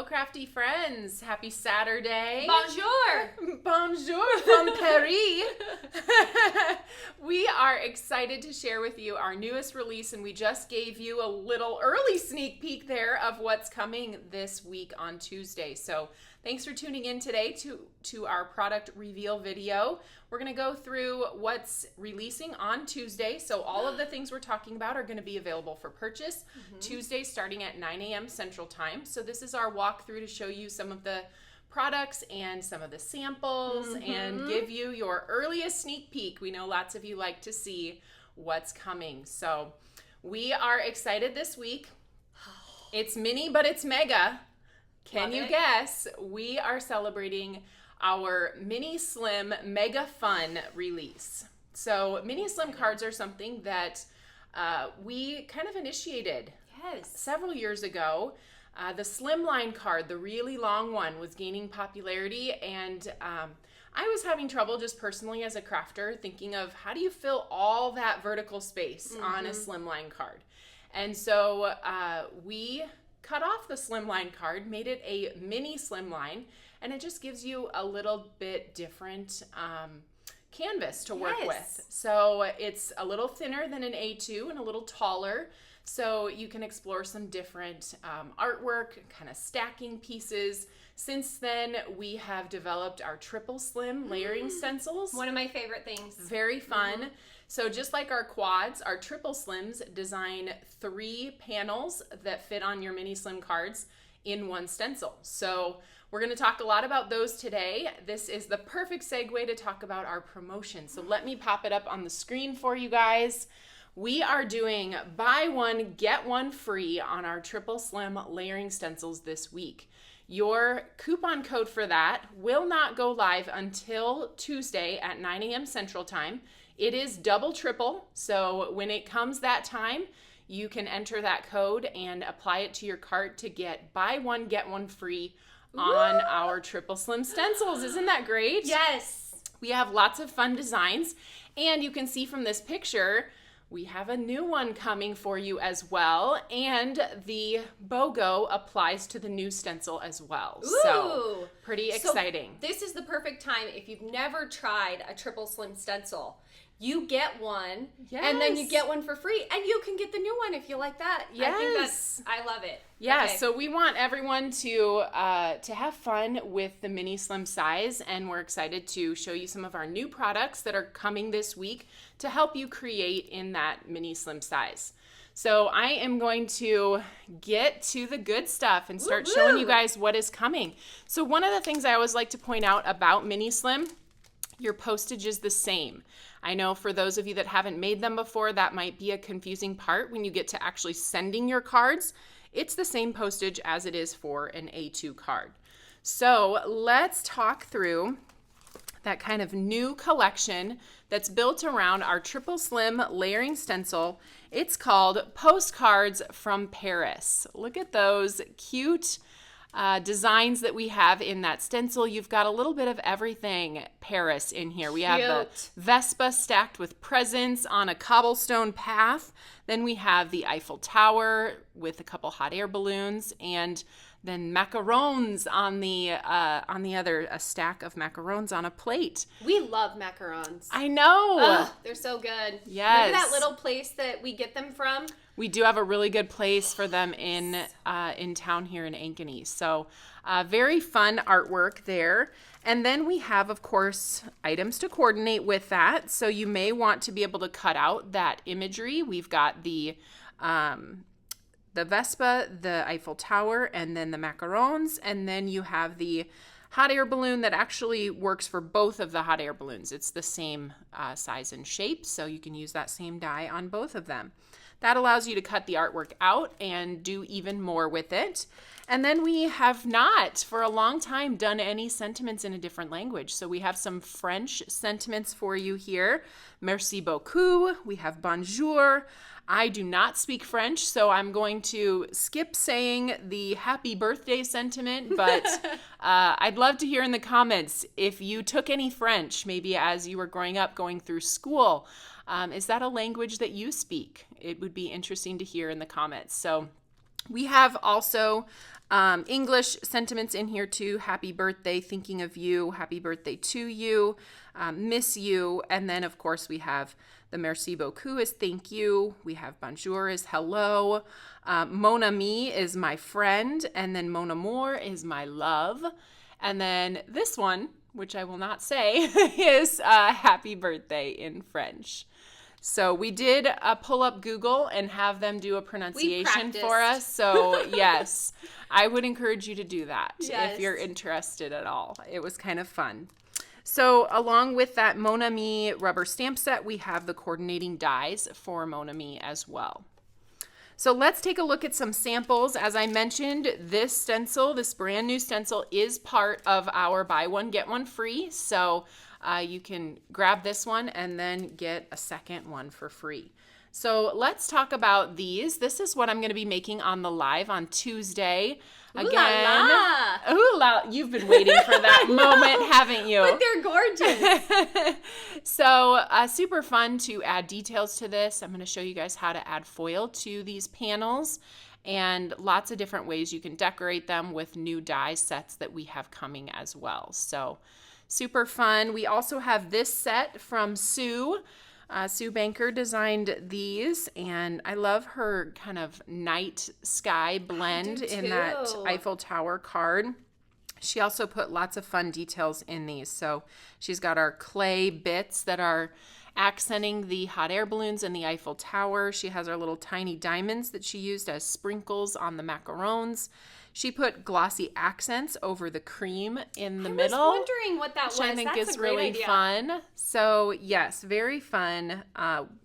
Hello, crafty friends. Happy Saturday. Bonjour. Bonjour from Paris. We are excited to share with you our newest release, and we just gave you a little early sneak peek there of what's coming this week on Tuesday. So thanks for tuning in today to our product reveal video. We're going to go through what's releasing on Tuesday. So all of the things we're talking about are going to be available for purchase Tuesday starting at 9 a.m. Central Time. So this is our walkthrough to show you some of the products and some of the samples and give you your earliest sneak peek. We know lots of you like to see what's coming. So we are excited this week. It's mini, but it's mega. Can you guess? We are celebrating our Mini Slim Mega Fun release. So Mini Slim cards are something that we kind of initiated several years ago. The Slimline card, the really long one, was gaining popularity, and I was having trouble just personally as a crafter thinking of how do you fill all that vertical space on a Slimline card. And so we cut off the Slimline card, made it a mini Slimline, and it just gives you a little bit different canvas to work with. So it's a little thinner than an A2 and a little taller, so you can explore some different artwork, kind of stacking pieces. Since then, we have developed our triple slim layering stencils. One of my favorite things. Very fun. So just like our quads, our triple slims design 3 panels that fit on your mini slim cards in one stencil. So we're going to talk a lot about those today. This is the perfect segue to talk about our promotion. So let me pop it up on the screen for you guys. We are doing buy one, get one free on our triple slim layering stencils this week. Your coupon code for that will not go live until Tuesday at 9 a.m. Central Time. It is double triple, so when it comes that time, you can enter that code and apply it to your cart to get buy one, get one free on our triple slim stencils. Isn't that great? Yes. We have lots of fun designs, and you can see from this picture, we have a new one coming for you as well, and the BOGO applies to the new stencil as well. Ooh. So pretty exciting. So this is the perfect time if you've never tried a triple slim stencil. You get one, and then you get one for free, and you can get the new one if you like that. Yes. I love it. Yeah, Okay. so we want everyone to have fun with the mini slim size, and we're excited to show you some of our new products that are coming this week to help you create in that mini slim size. So I am going to get to the good stuff and start showing you guys what is coming. So one of the things I always like to point out about mini slim, your postage is the same. I know for those of you that haven't made them before, that might be a confusing part when you get to actually sending your cards. It's the same postage as it is for an A2 card. So let's talk through that kind of new collection that's built around our triple slim layering stencil. It's called Postcards from Paris. Look at those cute designs that we have in that stencil. You've got a little bit of everything Paris in here. We have the Vespa stacked with presents on a cobblestone path. Then we have the Eiffel Tower with a couple hot air balloons, and then macarons on the other, a stack of macarons on a plate. We love macarons. I know. Ugh, they're so good. Yes. Remember that little place that we get them from? We do have a really good place for them in town here in Ankeny. So very fun artwork there. And then we have, of course, items to coordinate with that. So you may want to be able to cut out that imagery. We've got the Vespa, the Eiffel Tower, and then the macarons. And then you have the hot air balloon that actually works for both of the hot air balloons. It's the same size and shape, so you can use that same die on both of them. That allows you to cut the artwork out and do even more with it. And then we have not, for a long time, done any sentiments in a different language. So we have some French sentiments for you here. Merci beaucoup. We have bonjour. I do not speak French, so I'm going to skip saying the happy birthday sentiment, but I'd love to hear in the comments if you took any French, maybe as you were growing up, going through school. Is that a language that you speak? It would be interesting to hear in the comments. So We have also English sentiments in here too. Happy birthday, thinking of you. Happy birthday to you. Miss you. And then, of course, we have the merci beaucoup is thank you. We have bonjour is hello. Mon ami is my friend. And then mon amour is my love. And then this one, which I will not say, is happy birthday in French. So we did pull up Google and have them do a pronunciation for us. So yes, I would encourage you to do that if you're interested at all. It was kind of fun. So along with that Mon Ami rubber stamp set, we have the coordinating dies for Mon Ami as well. So let's take a look at some samples. As I mentioned, this stencil, this brand new stencil, is part of our buy one, get one free. So you can grab this one and then get a second one for free. So let's talk about these. This is what I'm going to be making on the live on Tuesday. Again, ooh la, you've been waiting for that moment, haven't you? But they're gorgeous. So super fun to add details to this. I'm going to show you guys how to add foil to these panels and lots of different ways you can decorate them with new die sets that we have coming as well. So super fun. We also have this set from Sue. Sue Banker designed these, and I love her kind of night sky blend in that Eiffel Tower card. She also put lots of fun details in these. So she's got our clay bits that are accenting the hot air balloons and the Eiffel Tower. She has our little tiny diamonds that she used as sprinkles on the macarons. She put glossy accents over the cream in the middle. I was wondering what that was. Which I think is really fun. So yes, very fun.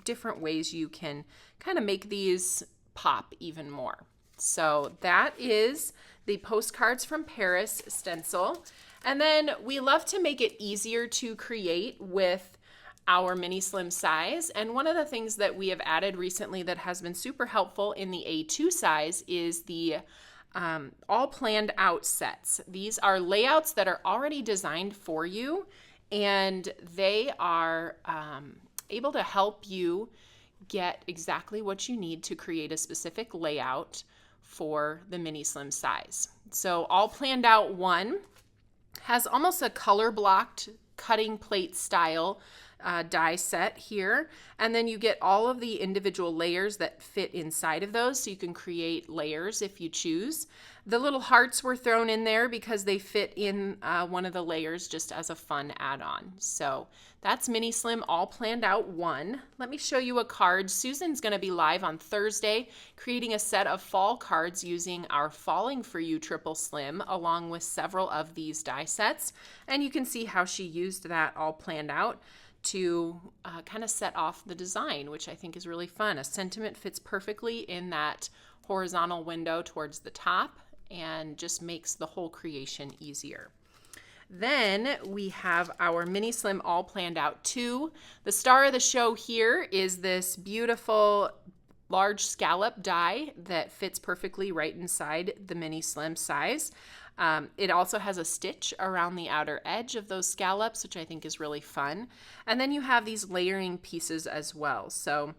Different ways you can kind of make these pop even more. So that is the Postcards from Paris stencil. And then we love to make it easier to create with our mini slim size. And one of the things that we have added recently that has been super helpful in the A2 size is the all planned out sets. These are layouts that are already designed for you, and they are able to help you get exactly what you need to create a specific layout for the mini slim size. So all planned out one has almost a color blocked cutting plate style die set here, and then you get all of the individual layers that fit inside of those, so you can create layers if you choose. The little hearts were thrown in there because they fit in one of the layers just as a fun add-on. So that's Mini Slim all planned out one. Let me show you a card. Susan's going to be live on Thursday creating a set of fall cards using our Falling For You Triple Slim along with several of these die sets, and you can see how she used that all planned out to kind of set off the design, which I think is really fun. A sentiment fits perfectly in that horizontal window towards the top and just makes the whole creation easier. Then we have our Mini Slim all planned out 2. The star of the show here is this beautiful large scallop die that fits perfectly right inside the Mini Slim size. It also has a stitch around the outer edge of those scallops, which I think is really fun. And then you have these layering pieces as well. So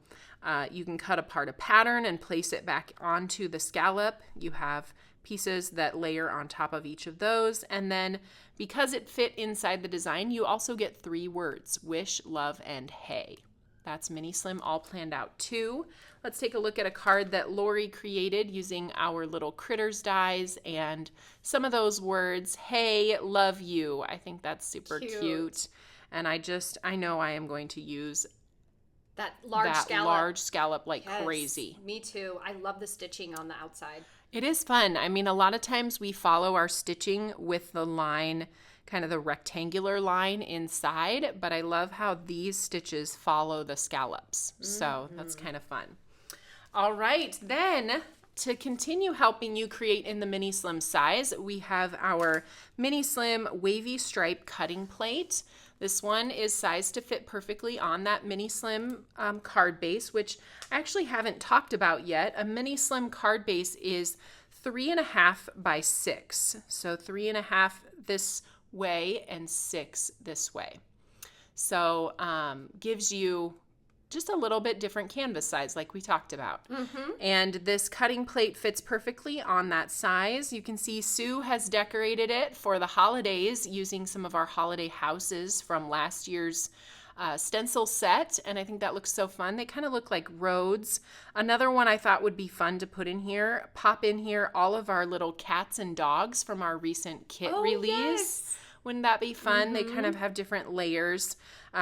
you can cut apart a pattern and place it back onto the scallop. You have pieces that layer on top of each of those. And then because it fit inside the design, you also get 3 words: wish, love, and hey. That's Mini Slim all planned out 2. Let's take a look at a card that Lori created using our little critters dies and some of those words. Hey, love you. I think that's super cute. And I know I am going to use that large scallop like crazy. Me too. I love the stitching on the outside. It is fun. I mean, a lot of times we follow our stitching with the line, kind of the rectangular line inside, but I love how these stitches follow the scallops. So that's kind of fun. All right, then to continue helping you create in the Mini Slim size, we have our Mini Slim wavy stripe cutting plate. This one is sized to fit perfectly on that Mini Slim card base, which I actually haven't talked about yet. A Mini Slim card base is 3.5 by 6. So 3.5 this way and 6 this way. So gives you just a little bit different canvas size like we talked about. And this cutting plate fits perfectly on that size. You can see Sue has decorated it for the holidays using some of our holiday houses from last year's stencil set, and I think that looks so fun. They kind of look like roads. Another one I thought would be fun to put in here, pop in here all of our little cats and dogs from our recent kit release. Yes. Wouldn't that be fun? They kind of have different layers.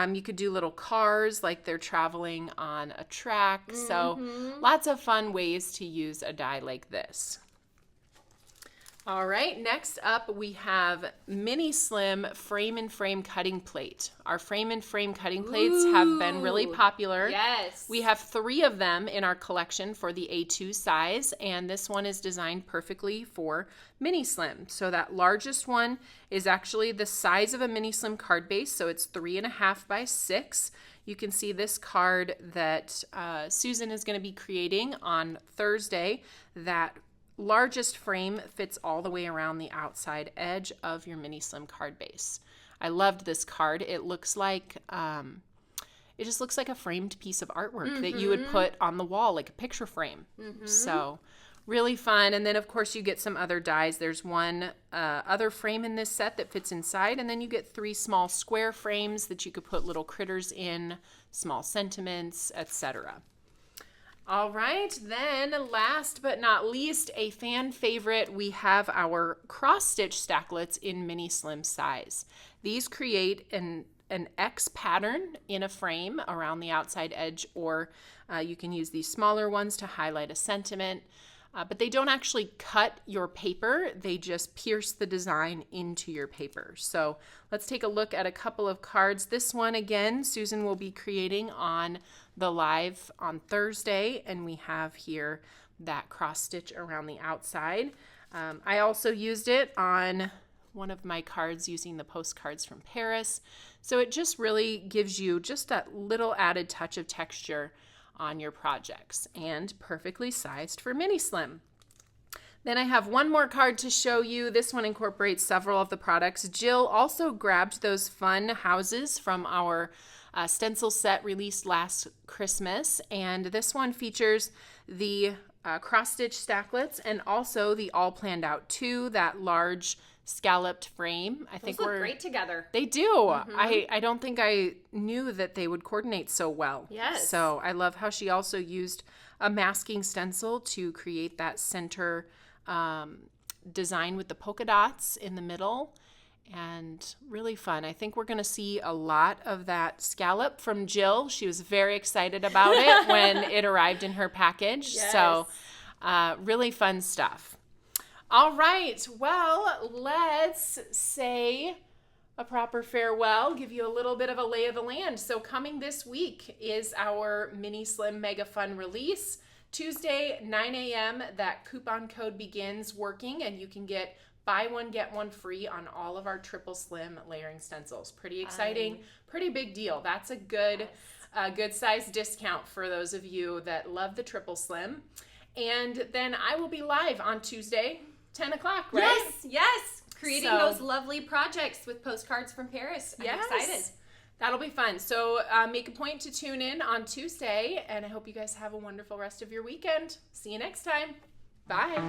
You could do little cars like they're traveling on a track. So lots of fun ways to use a die like this. All right, next up we have Mini Slim Frame and Frame Cutting Plate. Our frame and frame cutting plates have been really popular. Yes. We have 3 of them in our collection for the A2 size, and this one is designed perfectly for Mini Slim. So that largest one is actually the size of a Mini Slim card base, so it's 3.5 by 6. You can see this card that Susan is going to be creating on Thursday. That largest frame fits all the way around the outside edge of your Mini Slim card base. I loved this card. It looks like, it just looks like a framed piece of artwork that you would put on the wall, like a picture frame. So really fun. And then of course you get some other dies. There's one other frame in this set that fits inside, and then you get 3 small square frames that you could put little critters in, small sentiments, etc. All right, then last but not least, a fan favorite, we have our cross-stitch stacklets in Mini Slim size. These create an X pattern in a frame around the outside edge, or you can use these smaller ones to highlight a sentiment. But they don't actually cut your paper, they just pierce the design into your paper. So let's take a look at a couple of cards. This one, again, Susan will be creating on the live on Thursday, and we have here that cross stitch around the outside. I also used it on one of my cards using the postcards from Paris. So it just really gives you just that little added touch of texture on your projects, and perfectly sized for Mini Slim. Then I have one more card to show you. This one incorporates several of the products. Jill also grabbed those fun houses from our stencil set released last Christmas, and this one features the cross-stitch stacklets and also the all planned out 2, that large scalloped frame. I think those look great together. They do. I don't think I knew that they would coordinate so well. Yes. So I love how she also used a masking stencil to create that center design with the polka dots in the middle, and really fun. I think we're going to see a lot of that scallop from Jill. She was very excited about it when it arrived in her package. Yes. So really fun stuff. All right, well, let's say a proper farewell, give you a little bit of a lay of the land. So coming this week is our Mini Slim Mega Fun release. Tuesday, 9 a.m., that coupon code begins working, and you can get buy one, get one free on all of our triple slim layering stencils. Pretty exciting, pretty big deal. That's a good, good size discount for those of you that love the triple slim. And then I will be live on Tuesday, 10 o'clock, right? Yes. Creating those lovely projects with Postcards from Paris. I'm excited. That'll be fun. So make a point to tune in on Tuesday, and I hope you guys have a wonderful rest of your weekend. See you next time. Bye.